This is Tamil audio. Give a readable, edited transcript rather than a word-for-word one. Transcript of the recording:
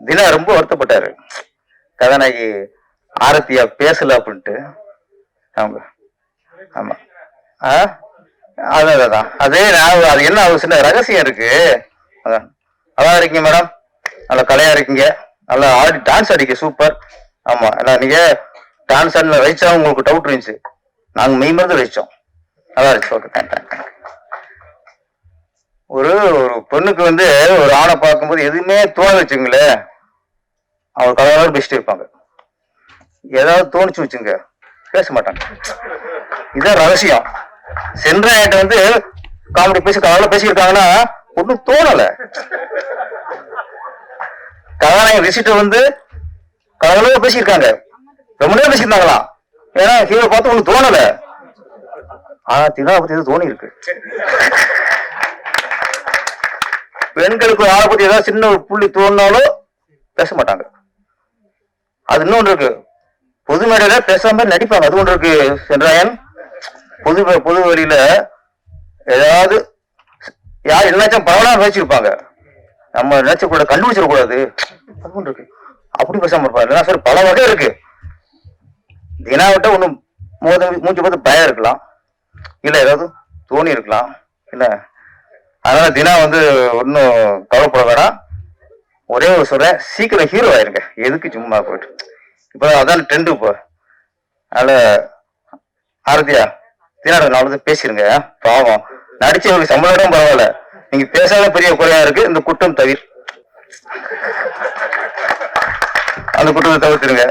தினா ரொம்ப வருத்தப்பட்டாரு. கதாநாயகி ஆரத்தியா பேசல அப்படின்ட்டு. ஆமா ஆமா. அதான் அதே அது என்ன சின்ன ரகசியம் இருக்கு. அதான் அதான் இருக்கீங்க மேடம், நல்லா கலையா இருக்கீங்க, நல்லா ஆடி டான்ஸ் அடிக்க சூப்பர். ஆமா நீங்க டான்ஸ் ஆடின ரசிச்சா உங்களுக்கு டவுட் இருந்துச்சு, நாங்க மெய் மருந்து ரசிச்சோம். நல்லா இருந்துச்சு. Okay thank. ஒரு ஒரு பொண்ணுக்கு ஒரு ஆணை பார்க்கும்போது எதுவுமே தோணு வச்சுங்களேன், அவங்க கலவரம் பேசிட்டு இருப்பாங்க. ஏதாவது தோணுச்சு வச்சுங்க பேச மாட்டாங்க. இதான் ரகசியம். சென்றாயிட்ட காமெடி பேசி கலவரம் பேசியிருக்காங்கன்னா ஒன்னும் தோணல. கதாநாயகன் ரிசிட்ட கலவரம் பேசியிருக்காங்க, ரொம்ப நேரம் பேசியிருந்தாங்களாம். ஏன்னா ஹீரோ பார்த்து ஒன்னும் தோணல. ஆனா தினா பத்தி எதுவும் தோணி இருக்கு. பெண்களுக்கு ஆளை பத்தி ஏதாவது சின்ன ஒரு புள்ளி தோணினாலும் பேச மாட்டாங்க. அது இன்னொன்று இருக்கு, பொது மேடையில பேசாம நடிப்பாங்க. அது ஒன்று இருக்கு சென்றாயன். பொது வழியில ஏதாவது யார் என்னாச்சும் பரவலாக பேசியிருப்பாங்க, நம்ம நினைச்ச கூட கண்டுபிடிச்சிடக்கூடாது. அது ஒன்று இருக்கு, அப்படி பேசாம இருப்பாங்க. இல்லைன்னா சார் பல வகை இருக்கு. தினாவிட்ட ஒன்றும் மூஞ்சி பார்த்து பயம் இருக்கலாம், இல்லை ஏதாவது தோணி இருக்கலாம். என்ன அதனால தினா ஒன்னும் கவலைப்பட வேணாம். ஒரே ஒரு சொல்றேன், சீக்கிரம் ஹீரோ ஆயிருங்க. எதுக்கு சும்மா போயிட்டு, இப்போ அதான் ட்ரெண்டு இப்போ. அதனால ஆரத்தியா தினா நான் பேசிருங்க. பாவம் நடிச்சவங்களுக்கு சம்பளம் பரவாயில்ல, நீங்க பேசாத பெரிய குறையா இருக்கு. இந்த குற்றம் தவிர அந்த குற்றத்தை தவிர்த்துருங்க.